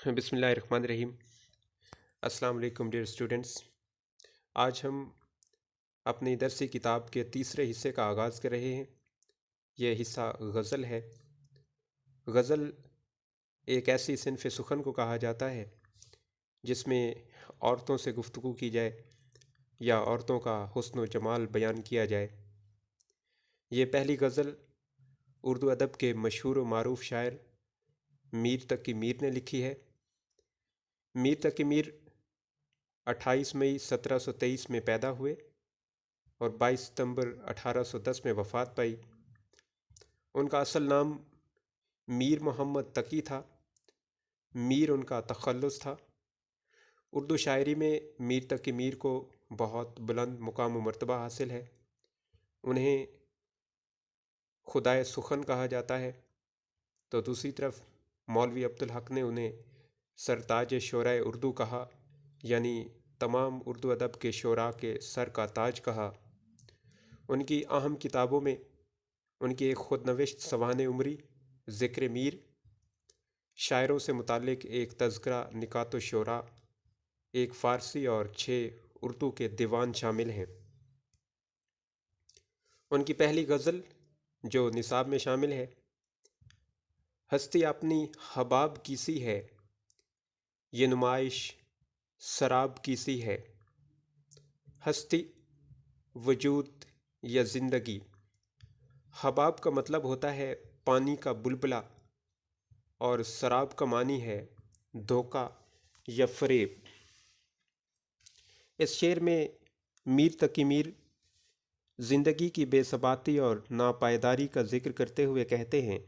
بسم اللہ الرحمن الرحیم۔ السلام علیکم ڈیئر اسٹوڈنٹس۔ آج ہم اپنی درسی کتاب کے تیسرے حصے کا آغاز کر رہے ہیں۔ یہ حصہ غزل ہے۔ غزل ایک ایسی صنف سخن کو کہا جاتا ہے جس میں عورتوں سے گفتگو کی جائے یا عورتوں کا حسن و جمال بیان کیا جائے۔ یہ پہلی غزل اردو ادب کے مشہور و معروف شاعر میر تقی میر نے لکھی ہے۔ میر تقی میر 28 مئی 1723 میں پیدا ہوئے اور 22 ستمبر 1810 میں وفات پائی۔ ان کا اصل نام میر محمد تقی تھا۔ میر ان کا تخلص تھا۔ اردو شاعری میں میر تقی میر کو بہت بلند مقام و مرتبہ حاصل ہے۔ انہیں خدائے سخن کہا جاتا ہے، تو دوسری طرف مولوی عبدالحق نے انہیں سرتاج شعراء اردو کہا، یعنی تمام اردو ادب کے شعراء کے سر کا تاج کہا۔ ان کی اہم کتابوں میں ان کی ایک خود نوشت سوانح عمری ذکر میر، شاعروں سے متعلق ایک تذکرہ نکات الشعراء، ایک فارسی اور 6 اردو کے دیوان شامل ہیں۔ ان کی پہلی غزل جو نصاب میں شامل ہے، ہستی اپنی حباب کی سی ہے، یہ نمائش سراب کی سی ہے۔ ہستی وجود یا زندگی۔ حباب کا مطلب ہوتا ہے پانی کا بلبلہ، اور سراب کا معنی ہے دھوکہ یا فریب۔ اس شعر میں میر تقی میر زندگی کی بے ثباتی اور ناپائیداری کا ذکر کرتے ہوئے کہتے ہیں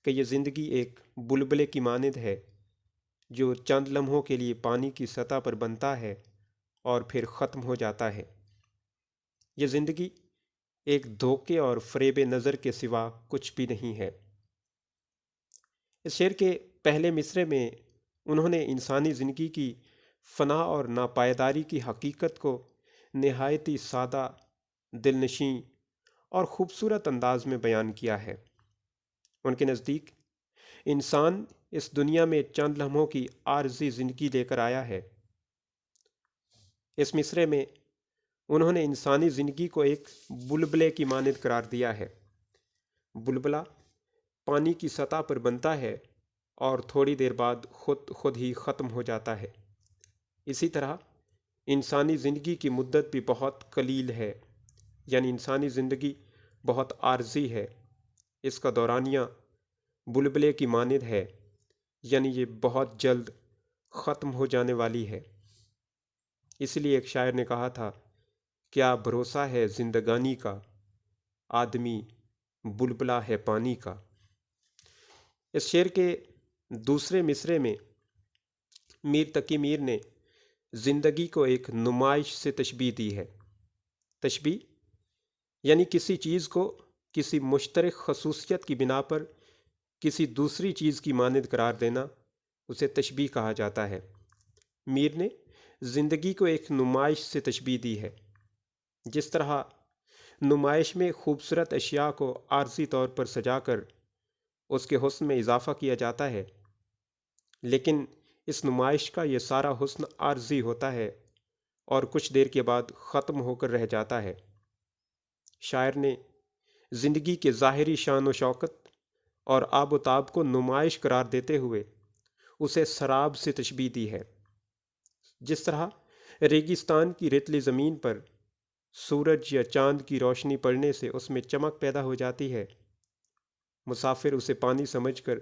کہ یہ زندگی ایک بلبلے کی مانند ہے جو چند لمحوں کے لیے پانی کی سطح پر بنتا ہے اور پھر ختم ہو جاتا ہے۔ یہ زندگی ایک دھوکے اور فریب نظر کے سوا کچھ بھی نہیں ہے۔ اس شعر کے پہلے مصرعے میں انہوں نے انسانی زندگی کی فنا اور ناپائیداری کی حقیقت کو نہایت ہی سادہ، دلنشیں اور خوبصورت انداز میں بیان کیا ہے۔ ان کے نزدیک انسان اس دنیا میں چند لمحوں کی عارضی زندگی لے کر آیا ہے۔ اس مصرعے میں انہوں نے انسانی زندگی کو ایک بلبلے کی مانند قرار دیا ہے۔ بلبلہ پانی کی سطح پر بنتا ہے اور تھوڑی دیر بعد خود ہی ختم ہو جاتا ہے۔ اسی طرح انسانی زندگی کی مدت بھی بہت قلیل ہے، یعنی انسانی زندگی بہت عارضی ہے۔ اس کا دورانیہ بلبلے کی مانند ہے، یعنی یہ بہت جلد ختم ہو جانے والی ہے۔ اس لیے ایک شاعر نے کہا تھا، کیا بھروسہ ہے زندگانی کا، آدمی بلبلہ ہے پانی کا۔ اس شعر کے دوسرے مصرعے میں میر تقی میر نے زندگی کو ایک نمائش سے تشبیہ دی ہے۔ تشبیہ یعنی کسی چیز کو کسی مشترک خصوصیت کی بنا پر کسی دوسری چیز کی مانند قرار دینا، اسے تشبیہ کہا جاتا ہے۔ میر نے زندگی کو ایک نمائش سے تشبیہ دی ہے۔ جس طرح نمائش میں خوبصورت اشیاء کو عارضی طور پر سجا کر اس کے حسن میں اضافہ کیا جاتا ہے، لیکن اس نمائش کا یہ سارا حسن عارضی ہوتا ہے اور کچھ دیر کے بعد ختم ہو کر رہ جاتا ہے۔ شاعر نے زندگی کے ظاہری شان و شوکت اور آب و تاب کو نمائش قرار دیتے ہوئے اسے سراب سے تشبیہ دی ہے۔ جس طرح ریگستان کی ریتلی زمین پر سورج یا چاند کی روشنی پڑنے سے اس میں چمک پیدا ہو جاتی ہے، مسافر اسے پانی سمجھ کر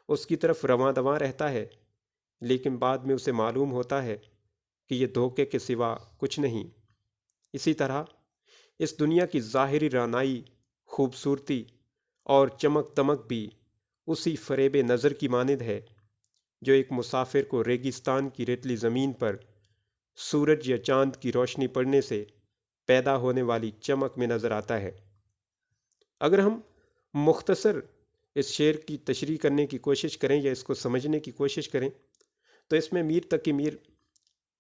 اس کی طرف رواں دواں رہتا ہے، لیکن بعد میں اسے معلوم ہوتا ہے کہ یہ دھوکے کے سوا کچھ نہیں۔ اسی طرح اس دنیا کی ظاہری رعنائی، خوبصورتی اور چمک دمک بھی اسی فریب نظر کی مانند ہے جو ایک مسافر کو ریگستان کی ریتلی زمین پر سورج یا چاند کی روشنی پڑنے سے پیدا ہونے والی چمک میں نظر آتا ہے۔ اگر ہم مختصر اس شعر کی تشریح کرنے کی کوشش کریں یا اس کو سمجھنے کی کوشش کریں، تو اس میں میر تقی میر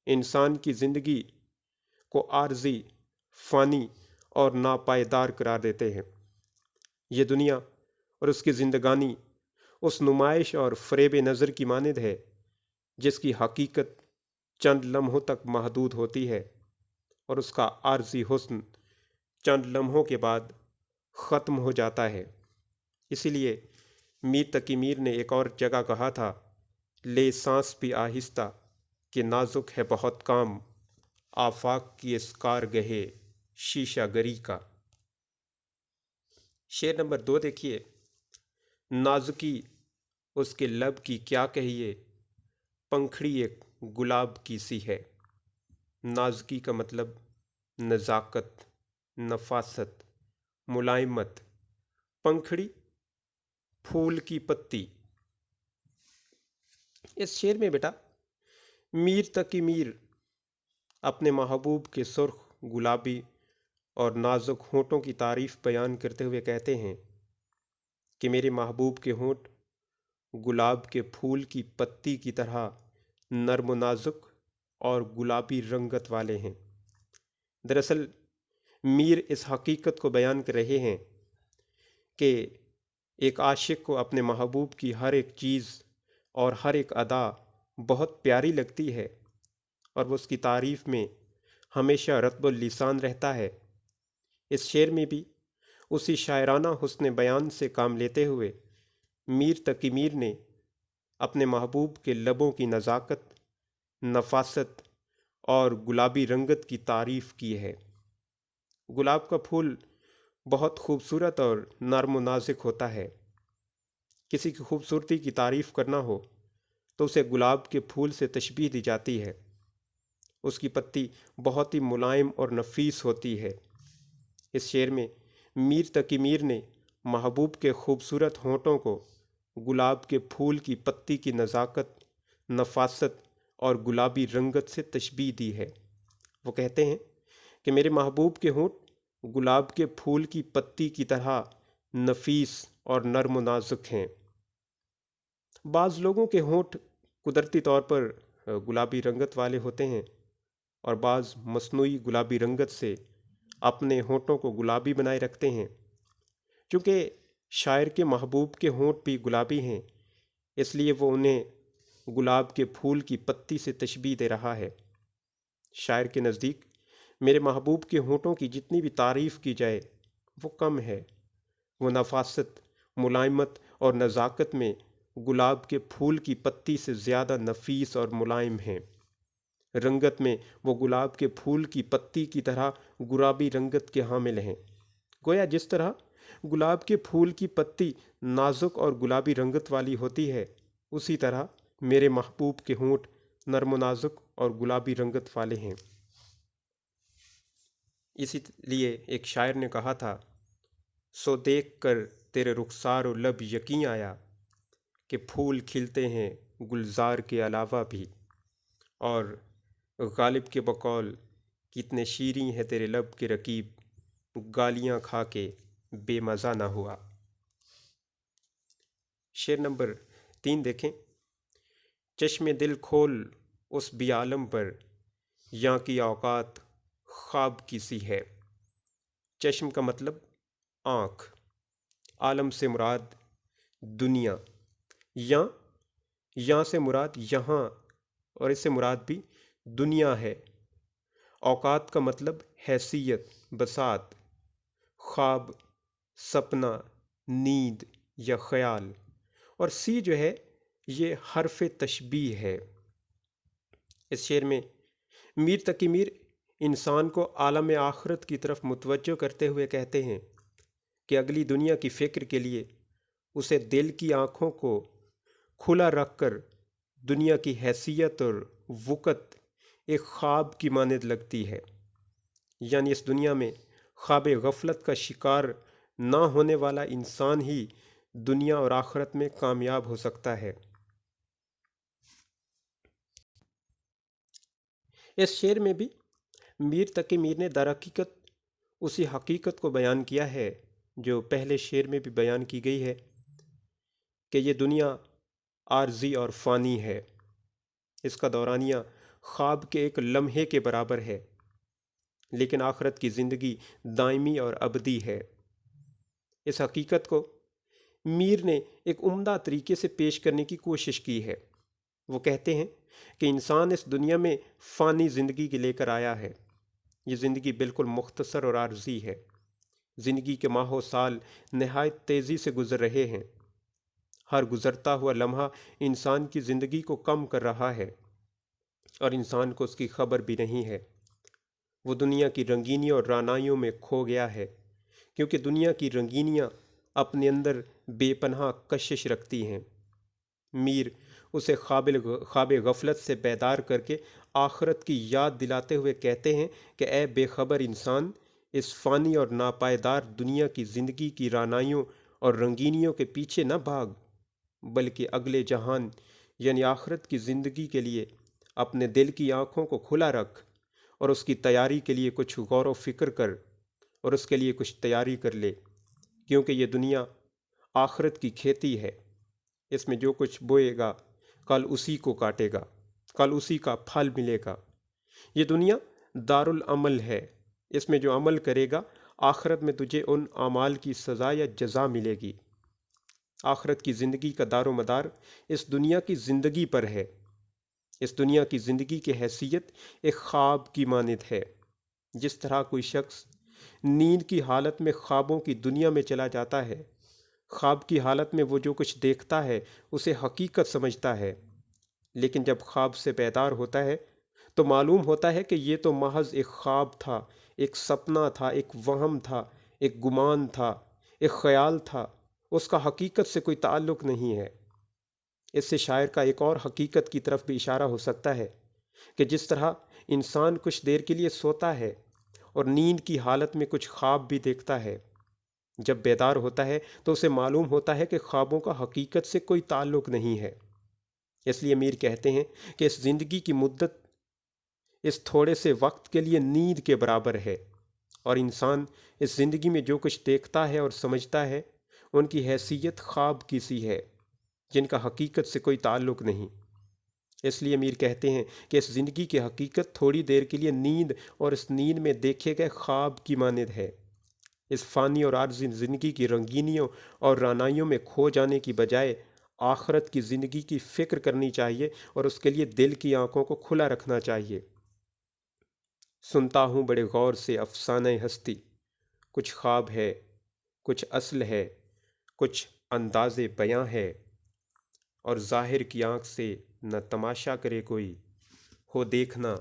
انسان کی زندگی کو عارضی، فانی اور ناپائیدار قرار دیتے ہیں۔ یہ دنیا اور اس کی زندگانی اس نمائش اور فریب نظر کی مانند ہے جس کی حقیقت چند لمحوں تک محدود ہوتی ہے اور اس کا عارضی حسن چند لمحوں کے بعد ختم ہو جاتا ہے۔ اسی لیے میر تقی میر نے ایک اور جگہ کہا تھا، لے سانس بھی آہستہ کہ نازک ہے بہت کام، آفاق کی اس کارگہے شیشہ گری کا۔ شعر نمبر 2 دیکھیے، نازکی اس کے لب کی کیا کہیے، پنکھڑی ایک گلاب کی سی ہے۔ نازکی کا مطلب نزاکت، نفاست، ملائمت، پنکھڑی پھول کی پتی۔ اس شعر میں بیٹا میر تقی میر اپنے محبوب کے سرخ، گلابی اور نازک ہونٹوں کی تعریف بیان کرتے ہوئے کہتے ہیں کہ میرے محبوب کے ہونٹ گلاب کے پھول کی پتی کی طرح نرم و نازک اور گلابی رنگت والے ہیں۔ دراصل میر اس حقیقت کو بیان کر رہے ہیں کہ ایک عاشق کو اپنے محبوب کی ہر ایک چیز اور ہر ایک ادا بہت پیاری لگتی ہے اور وہ اس کی تعریف میں ہمیشہ رطب اللسان رہتا ہے۔ اس شعر میں بھی اسی شاعرانہ حسن بیان سے کام لیتے ہوئے میر تقی میر نے اپنے محبوب کے لبوں کی نزاکت، نفاست اور گلابی رنگت کی تعریف کی ہے۔ گلاب کا پھول بہت خوبصورت اور نرم و نازک ہوتا ہے۔ کسی کی خوبصورتی کی تعریف کرنا ہو تو اسے گلاب کے پھول سے تشبیہ دی جاتی ہے۔ اس کی پتی بہت ہی ملائم اور نفیس ہوتی ہے۔ اس شعر میں میر تقی میر نے محبوب کے خوبصورت ہونٹوں کو گلاب کے پھول کی پتی کی نزاکت، نفاست اور گلابی رنگت سے تشبیہ دی ہے۔ وہ کہتے ہیں کہ میرے محبوب کے ہونٹ گلاب کے پھول کی پتی کی طرح نفیس اور نرم و نازک ہیں۔ بعض لوگوں کے ہونٹ قدرتی طور پر گلابی رنگت والے ہوتے ہیں اور بعض مصنوعی گلابی رنگت سے اپنے ہونٹوں کو گلابی بنائے رکھتے ہیں۔ چونکہ شاعر کے محبوب کے ہونٹ بھی گلابی ہیں، اس لیے وہ انہیں گلاب کے پھول کی پتی سے تشبیہ دے رہا ہے۔ شاعر کے نزدیک میرے محبوب کے ہونٹوں کی جتنی بھی تعریف کی جائے وہ کم ہے۔ وہ نفاست، ملائمت اور نزاکت میں گلاب کے پھول کی پتی سے زیادہ نفیس اور ملائم ہیں۔ رنگت میں وہ گلاب کے پھول کی پتی کی طرح گلابی رنگت کے حامل ہیں۔ گویا جس طرح گلاب کے پھول کی پتی نازک اور گلابی رنگت والی ہوتی ہے، اسی طرح میرے محبوب کے ہونٹ نرم و نازک اور گلابی رنگت والے ہیں۔ اسی لیے ایک شاعر نے کہا تھا، سو دیکھ کر تیرے رخسار و لب یقین آیا کہ پھول کھلتے ہیں گلزار کے علاوہ بھی، اور غالب کے بقول کتنے شیریں ہیں تیرے لب کے رکیب، گالیاں کھا کے بے مزہ نہ ہوا۔ شعر نمبر 3 دیکھیں، چشم دل کھول اس بھی عالم پر، یاں کی اوقات خواب کی سی ہے۔ چشم کا مطلب آنکھ، عالم سے مراد دنیا، یاں سے مراد یہاں اور اس سے مراد بھی دنیا ہے۔ اوقات کا مطلب حیثیت، بساط، خواب، سپنا، نیند یا خیال، اور سی جو ہے یہ حرف تشبیہ ہے۔ اس شعر میں میر تقی میر انسان کو عالم آخرت کی طرف متوجہ کرتے ہوئے کہتے ہیں کہ اگلی دنیا کی فکر کے لیے اسے دل کی آنکھوں کو کھلا رکھ کر دنیا کی حیثیت اور وقت ایک خواب کی مانند لگتی ہے، یعنی اس دنیا میں خواب غفلت کا شکار نہ ہونے والا انسان ہی دنیا اور آخرت میں کامیاب ہو سکتا ہے۔ اس شعر میں بھی میر تقی میر نے در حقیقت اسی حقیقت کو بیان کیا ہے جو پہلے شعر میں بھی بیان کی گئی ہے کہ یہ دنیا عارضی اور فانی ہے، اس کا دورانیہ خواب کے ایک لمحے کے برابر ہے، لیکن آخرت کی زندگی دائمی اور ابدی ہے۔ اس حقیقت کو میر نے ایک عمدہ طریقے سے پیش کرنے کی کوشش کی ہے۔ وہ کہتے ہیں کہ انسان اس دنیا میں فانی زندگی کے لے کر آیا ہے۔ یہ زندگی بالکل مختصر اور عارضی ہے۔ زندگی کے ماہ و سال نہایت تیزی سے گزر رہے ہیں۔ ہر گزرتا ہوا لمحہ انسان کی زندگی کو کم کر رہا ہے اور انسان کو اس کی خبر بھی نہیں ہے۔ وہ دنیا کی رنگینیوں اور رعنائیوں میں کھو گیا ہے، کیونکہ دنیا کی رنگینیاں اپنے اندر بے پناہ کشش رکھتی ہیں۔ میر اسے خواب غفلت سے بیدار کر کے آخرت کی یاد دلاتے ہوئے کہتے ہیں کہ اے بے خبر انسان، اس فانی اور ناپائیدار دنیا کی زندگی کی رعنائیوں اور رنگینیوں کے پیچھے نہ بھاگ، بلکہ اگلے جہان یعنی آخرت کی زندگی کے لیے اپنے دل کی آنکھوں کو کھلا رکھ اور اس کی تیاری کے لیے کچھ غور و فکر کر اور اس کے لیے کچھ تیاری کر لے، کیونکہ یہ دنیا آخرت کی کھیتی ہے۔ اس میں جو کچھ بوئے گا کل اسی کو کاٹے گا، کل اسی کا پھل ملے گا۔ یہ دنیا دارالعمل ہے، اس میں جو عمل کرے گا آخرت میں تجھے ان اعمال کی سزا یا جزا ملے گی۔ آخرت کی زندگی کا دار و مدار اس دنیا کی زندگی پر ہے۔ اس دنیا کی زندگی کی حیثیت ایک خواب کی مانند ہے۔ جس طرح کوئی شخص نیند کی حالت میں خوابوں کی دنیا میں چلا جاتا ہے، خواب کی حالت میں وہ جو کچھ دیکھتا ہے اسے حقیقت سمجھتا ہے، لیکن جب خواب سے بیدار ہوتا ہے تو معلوم ہوتا ہے کہ یہ تو محض ایک خواب تھا، ایک سپنا تھا، ایک وہم تھا، ایک گمان تھا، ایک خیال تھا، اس کا حقیقت سے کوئی تعلق نہیں ہے۔ اس سے شاعر کا ایک اور حقیقت کی طرف بھی اشارہ ہو سکتا ہے کہ جس طرح انسان کچھ دیر کے لیے سوتا ہے اور نیند کی حالت میں کچھ خواب بھی دیکھتا ہے، جب بیدار ہوتا ہے تو اسے معلوم ہوتا ہے کہ خوابوں کا حقیقت سے کوئی تعلق نہیں ہے۔ اس لیے میر کہتے ہیں کہ اس زندگی کی مدت اس تھوڑے سے وقت کے لیے نیند کے برابر ہے، اور انسان اس زندگی میں جو کچھ دیکھتا ہے اور سمجھتا ہے ان کی حیثیت خواب کی سی ہے، جن کا حقیقت سے کوئی تعلق نہیں۔ اس لیے میر کہتے ہیں کہ اس زندگی کی حقیقت تھوڑی دیر کے لیے نیند اور اس نیند میں دیکھے گئے خواب کی مانند ہے۔ اس فانی اور عارضی زندگی کی رنگینیوں اور رعنائیوں میں کھو جانے کی بجائے آخرت کی زندگی کی فکر کرنی چاہیے اور اس کے لیے دل کی آنکھوں کو کھلا رکھنا چاہیے۔ سنتا ہوں بڑے غور سے افسانہ ہستی، کچھ خواب ہے، کچھ اصل ہے، کچھ انداز بیاں ہے، اور ظاہر کی آنکھ سے نہ تماشا کرے کوئی، ہو دیکھنا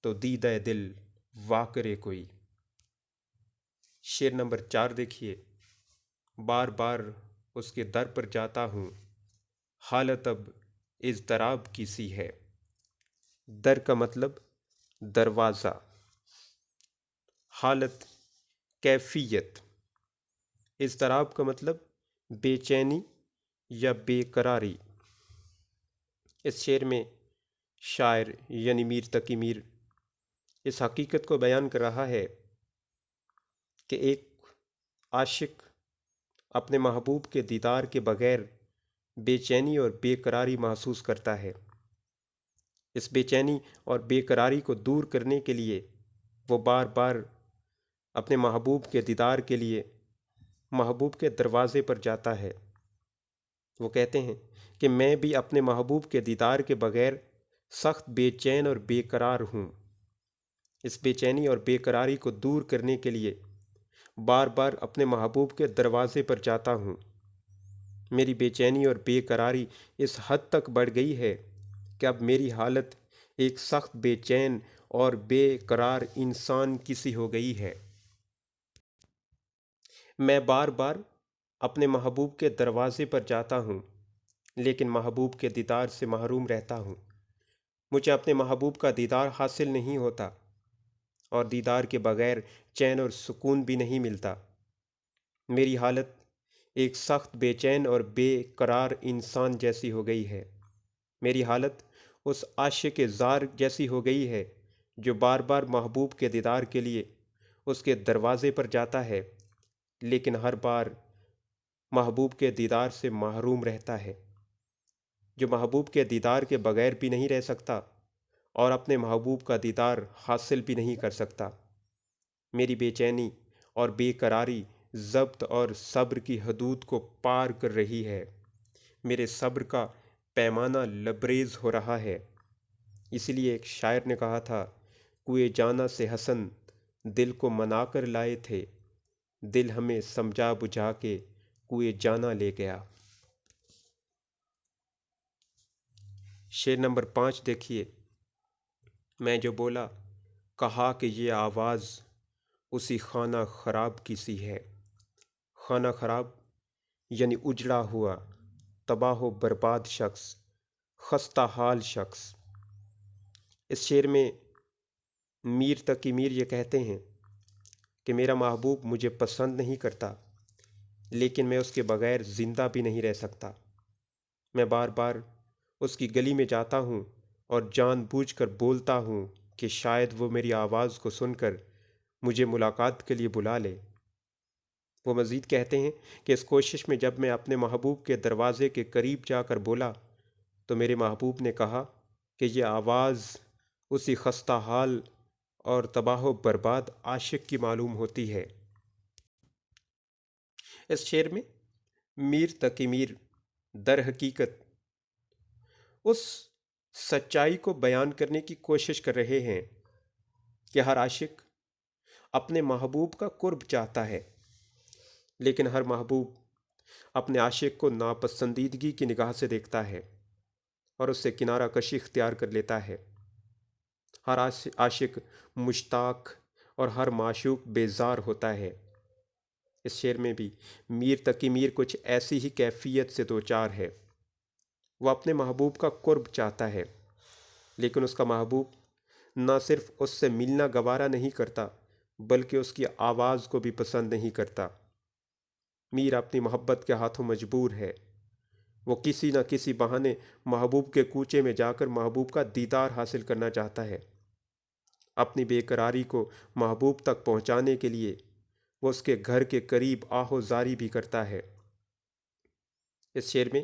تو دیدہ دل وا کرے کوئی۔ شعر نمبر 4 دیکھیے۔ بار بار اس کے در پر جاتا ہوں، حالت اب اضطراب کی سی ہے۔ در کا مطلب دروازہ، حالت کیفیت، اضطراب کا مطلب بے چینی یا بے قراری۔ اس شعر میں شاعر یعنی میر تقی میر اس حقیقت کو بیان کر رہا ہے کہ ایک عاشق اپنے محبوب کے دیدار کے بغیر بے چینی اور بے قراری محسوس کرتا ہے۔ اس بے چینی اور بے قراری کو دور کرنے کے لیے وہ بار بار اپنے محبوب کے دیدار کے لیے محبوب کے دروازے پر جاتا ہے۔ وہ کہتے ہیں کہ میں بھی اپنے محبوب کے دیدار کے بغیر سخت بے چین اور بے قرار ہوں۔ اس بے چینی اور بے قراری کو دور کرنے کے لیے بار بار اپنے محبوب کے دروازے پر جاتا ہوں۔ میری بے چینی اور بے قراری اس حد تک بڑھ گئی ہے کہ اب میری حالت ایک سخت بے چین اور بے قرار انسان کی سی ہو گئی ہے۔ میں بار بار اپنے محبوب کے دروازے پر جاتا ہوں، لیکن محبوب کے دیدار سے محروم رہتا ہوں۔ مجھے اپنے محبوب کا دیدار حاصل نہیں ہوتا اور دیدار کے بغیر چین اور سکون بھی نہیں ملتا۔ میری حالت ایک سخت بے چین اور بے قرار انسان جیسی ہو گئی ہے۔ میری حالت اس عاشق زار جیسی ہو گئی ہے جو بار بار محبوب کے دیدار کے لیے اس کے دروازے پر جاتا ہے، لیکن ہر بار محبوب کے دیدار سے محروم رہتا ہے، جو محبوب کے دیدار کے بغیر بھی نہیں رہ سکتا اور اپنے محبوب کا دیدار حاصل بھی نہیں کر سکتا۔ میری بے چینی اور بے قراری ضبط اور صبر کی حدود کو پار کر رہی ہے۔ میرے صبر کا پیمانہ لبریز ہو رہا ہے۔ اسی لیے ایک شاعر نے کہا تھا، کوئے جانا سے حسن دل کو منا کر لائے تھے، دل ہمیں سمجھا بجھا کے کوئے جانا لے گیا۔ شعر نمبر 5 دیکھیے۔ میں جو بولا، کہا کہ یہ آواز اسی خانہ خراب کی سی ہے۔ خانہ خراب یعنی اجڑا ہوا، تباہ و برباد شخص، خستہ حال شخص۔ اس شعر میں میر تقی میر یہ کہتے ہیں کہ میرا محبوب مجھے پسند نہیں کرتا، لیکن میں اس کے بغیر زندہ بھی نہیں رہ سکتا۔ میں بار بار اس کی گلی میں جاتا ہوں اور جان بوجھ کر بولتا ہوں کہ شاید وہ میری آواز کو سن کر مجھے ملاقات کے لیے بلا لے۔ وہ مزید کہتے ہیں کہ اس کوشش میں جب میں اپنے محبوب کے دروازے کے قریب جا کر بولا تو میرے محبوب نے کہا کہ یہ آواز اسی خستہ حال اور تباہ و برباد عاشق کی معلوم ہوتی ہے۔ اس شعر میں میر تقی میر در حقیقت اس سچائی کو بیان کرنے کی کوشش کر رہے ہیں کہ ہر عاشق اپنے محبوب کا قرب چاہتا ہے، لیکن ہر محبوب اپنے عاشق کو ناپسندیدگی کی نگاہ سے دیکھتا ہے اور اس سے کنارہ کشی اختیار کر لیتا ہے۔ ہر عاشق مشتاق اور ہر معشوق بیزار ہوتا ہے۔ اس شعر میں بھی میر تقی میر کچھ ایسی ہی کیفیت سے دوچار ہے۔ وہ اپنے محبوب کا قرب چاہتا ہے، لیکن اس کا محبوب نہ صرف اس سے ملنا گوارا نہیں کرتا بلکہ اس کی آواز کو بھی پسند نہیں کرتا۔ میر اپنی محبت کے ہاتھوں مجبور ہے۔ وہ کسی نہ کسی بہانے محبوب کے کوچے میں جا کر محبوب کا دیدار حاصل کرنا چاہتا ہے۔ اپنی بے قراری کو محبوب تک پہنچانے کے لیے وہ اس کے گھر کے قریب آہ و زاری بھی کرتا ہے۔ اس شعر میں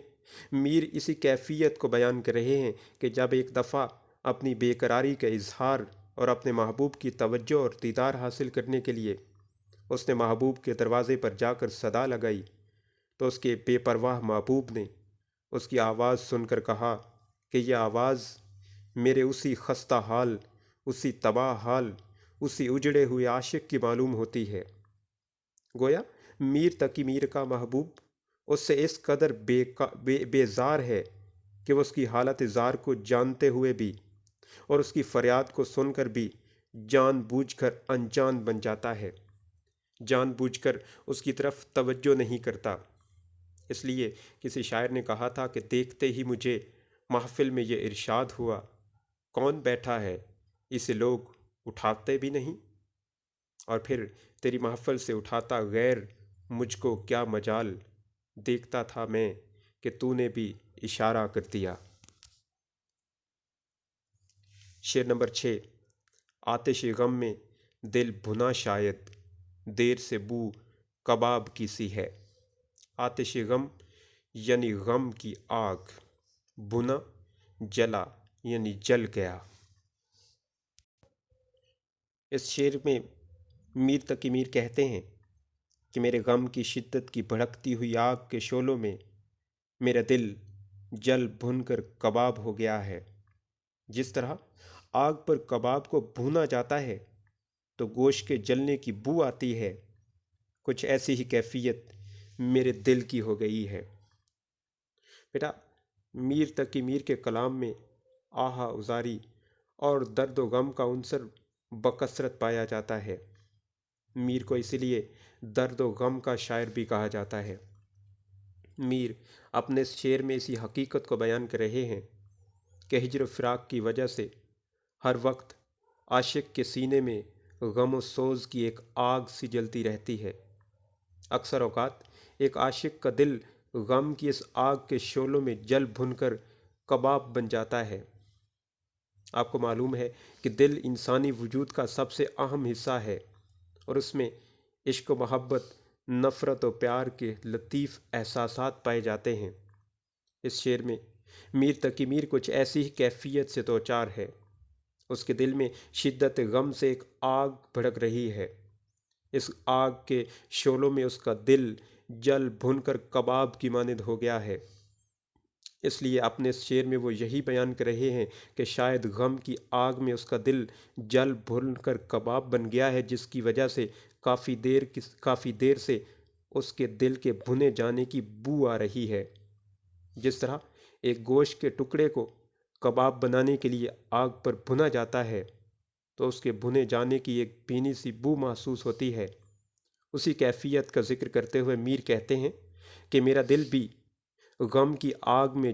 میر اسی کیفیت کو بیان کر رہے ہیں کہ جب ایک دفعہ اپنی بے قراری کا اظہار اور اپنے محبوب کی توجہ اور دیدار حاصل کرنے کے لیے اس نے محبوب کے دروازے پر جا کر صدا لگائی تو اس کے بے پرواہ محبوب نے اس کی آواز سن کر کہا کہ یہ آواز میرے اسی خستہ حال، اسی تباہ حال، اسی اجڑے ہوئے عاشق کی معلوم ہوتی ہے۔ گویا میر تقی میر کا محبوب اس سے اس قدر بیزار ہے کہ وہ اس کی حالت زار کو جانتے ہوئے بھی اور اس کی فریاد کو سن کر بھی جان بوجھ کر انجان بن جاتا ہے، جان بوجھ کر اس کی طرف توجہ نہیں کرتا۔ اس لیے کسی شاعر نے کہا تھا کہ دیکھتے ہی مجھے محفل میں یہ ارشاد ہوا، کون بیٹھا ہے اسے لوگ اٹھاتے بھی نہیں، اور پھر تیری محفل سے اٹھاتا غیر مجھ کو کیا مجال، دیکھتا تھا میں کہ تو نے بھی اشارہ کر دیا۔ شعر نمبر 6۔ آتش غم میں دل بھنا شاید، دیر سے بو کباب کی سی ہے۔ آتش غم یعنی غم کی آگ، بھنا جلا یعنی جل گیا۔ اس شعر میں میر تقی میر کہتے ہیں کہ میرے غم کی شدت کی بھڑکتی ہوئی آگ کے شعلوں میں میرا دل جل بھن کر کباب ہو گیا ہے۔ جس طرح آگ پر کباب کو بھونا جاتا ہے تو گوشت کے جلنے کی بو آتی ہے، کچھ ایسی ہی کیفیت میرے دل کی ہو گئی ہے۔ بیٹا، میر تقی میر کے کلام میں آہا ازاری اور درد و غم کا عنصر بکثرت پایا جاتا ہے۔ میر کو اسی لیے درد و غم کا شاعر بھی کہا جاتا ہے۔ میر اپنے اس شعر میں اسی حقیقت کو بیان کر رہے ہیں کہ ہجر و فراق کی وجہ سے ہر وقت عاشق کے سینے میں غم و سوز کی ایک آگ سی جلتی رہتی ہے۔ اکثر اوقات ایک عاشق کا دل غم کی اس آگ کے شعلوں میں جل بھن کر کباب بن جاتا ہے۔ آپ کو معلوم ہے کہ دل انسانی وجود کا سب سے اہم حصہ ہے اور اس میں عشق و محبت، نفرت و پیار کے لطیف احساسات پائے جاتے ہیں۔ اس شعر میں میر تقی میر کچھ ایسی ہی کیفیت سے دوچار ہے۔ اس کے دل میں شدت غم سے ایک آگ بھڑک رہی ہے۔ اس آگ کے شعلوں میں اس کا دل جل بھن کر کباب کی مانند ہو گیا ہے۔ اس لیے اپنے اس شعر میں وہ یہی بیان کر رہے ہیں کہ شاید غم کی آگ میں اس کا دل جل بھن کر کباب بن گیا ہے، جس کی وجہ سے کافی دیر سے اس کے دل کے بھنے جانے کی بو آ رہی ہے۔ جس طرح ایک گوشت کے ٹکڑے کو کباب بنانے کے لیے آگ پر بھنا جاتا ہے تو اس کے بھنے جانے کی ایک بھینی سی بو محسوس ہوتی ہے، اسی کیفیت کا ذکر کرتے ہوئے میر کہتے ہیں کہ میرا دل بھی غم کی آگ میں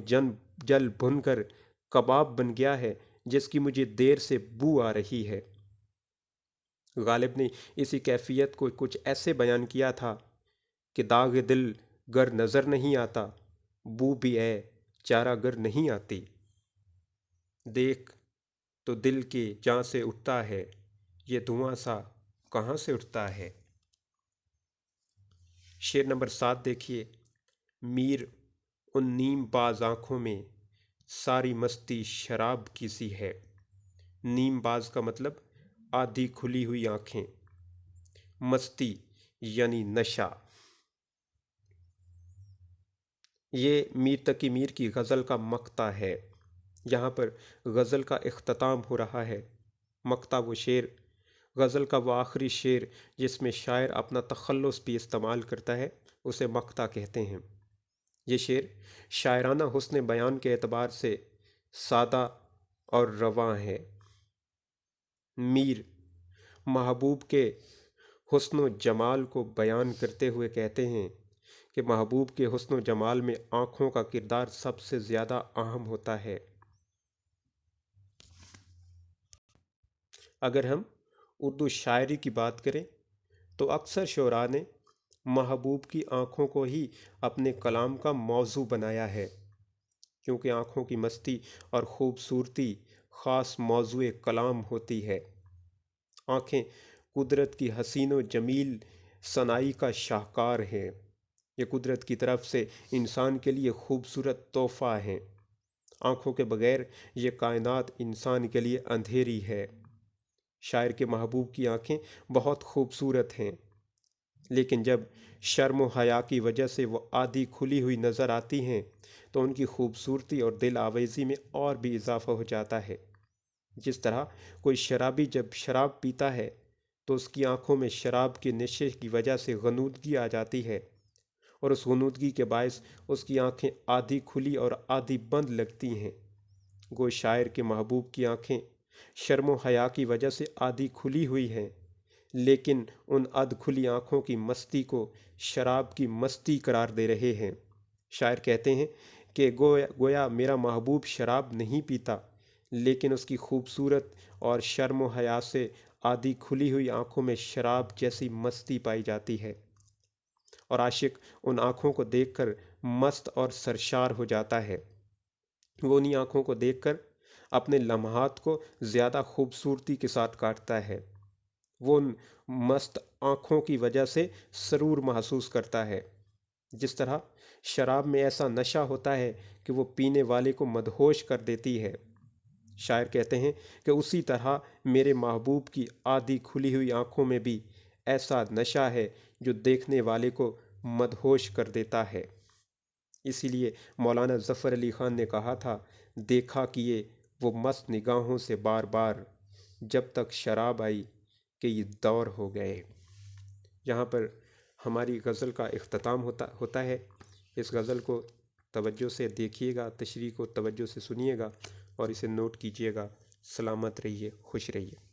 جل بھن کر کباب بن گیا ہے، جس کی مجھے دیر سے بو آ رہی ہے۔ غالب نے اسی کیفیت کو کچھ ایسے بیان کیا تھا کہ داغ دل گر نظر نہیں آتا، بو بھی ہے چارہ گر نہیں آتی، دیکھ تو دل کے جاں سے اٹھتا ہے، یہ دھواں سا کہاں سے اٹھتا ہے۔ شعر نمبر 7 دیکھیے۔ میر ان نیم باز آنکھوں میں ساری مستی شراب کی سی ہے۔ نیم باز کا مطلب آدھی کھلی ہوئی آنکھیں، مستی یعنی نشہ۔ یہ میر تقی میر کی غزل کا مقطع ہے۔ یہاں پر غزل کا اختتام ہو رہا ہے۔ مقطع وہ شعر، غزل کا وہ آخری شعر جس میں شاعر اپنا تخلص بھی استعمال کرتا ہے، اسے مقطع کہتے ہیں۔ یہ شعر شاعرانہ حسن بیان کے اعتبار سے سادہ اور رواں ہے۔ میر محبوب کے حسن و جمال کو بیان کرتے ہوئے کہتے ہیں کہ محبوب کے حسن و جمال میں آنکھوں کا کردار سب سے زیادہ اہم ہوتا ہے۔ اگر ہم اردو شاعری کی بات کریں تو اکثر شعراء نے محبوب کی آنکھوں کو ہی اپنے کلام کا موضوع بنایا ہے، کیونکہ آنکھوں کی مستی اور خوبصورتی خاص موضوع کلام ہوتی ہے۔ آنکھیں قدرت کی حسین و جمیل صناعی کا شاہکار ہیں۔ یہ قدرت کی طرف سے انسان کے لیے خوبصورت تحفہ ہیں۔ آنکھوں کے بغیر یہ کائنات انسان کے لیے اندھیری ہے۔ شاعر کے محبوب کی آنکھیں بہت خوبصورت ہیں، لیکن جب شرم و حیا کی وجہ سے وہ آدھی کھلی ہوئی نظر آتی ہیں تو ان کی خوبصورتی اور دل آویزی میں اور بھی اضافہ ہو جاتا ہے۔ جس طرح کوئی شرابی جب شراب پیتا ہے تو اس کی آنکھوں میں شراب کے نشے کی وجہ سے غنودگی آ جاتی ہے، اور اس غنودگی کے باعث اس کی آنکھیں آدھی کھلی اور آدھی بند لگتی ہیں۔ گو شاعر کے محبوب کی آنکھیں شرم و حیا کی وجہ سے آدھی کھلی ہوئی ہیں، لیکن ان ادھ کھلی آنکھوں کی مستی کو شراب کی مستی قرار دے رہے ہیں۔ شاعر کہتے ہیں کہ گویا میرا محبوب شراب نہیں پیتا، لیکن اس کی خوبصورت اور شرم و حیا سے آدھی کھلی ہوئی آنکھوں میں شراب جیسی مستی پائی جاتی ہے، اور عاشق ان آنکھوں کو دیکھ کر مست اور سرشار ہو جاتا ہے۔ وہ انہی آنکھوں کو دیکھ کر اپنے لمحات کو زیادہ خوبصورتی کے ساتھ کاٹتا ہے۔ وہ ان مست آنکھوں کی وجہ سے سرور محسوس کرتا ہے۔ جس طرح شراب میں ایسا نشہ ہوتا ہے کہ وہ پینے والے کو مدہوش کر دیتی ہے، شاعر کہتے ہیں کہ اسی طرح میرے محبوب کی آدھی کھلی ہوئی آنکھوں میں بھی ایسا نشہ ہے جو دیکھنے والے کو مدہوش کر دیتا ہے۔ اسی لیے مولانا ظفر علی خان نے کہا تھا، دیکھا کیے وہ مست نگاہوں سے بار بار، جب تک شراب آئی کہ یہ دور ہو گئے۔ یہاں پر ہماری غزل کا اختتام ہوتا ہے۔ اس غزل کو توجہ سے دیکھیے گا، تشریح کو توجہ سے سنیے گا اور اسے نوٹ کیجیے گا۔ سلامت رہیے، خوش رہیے۔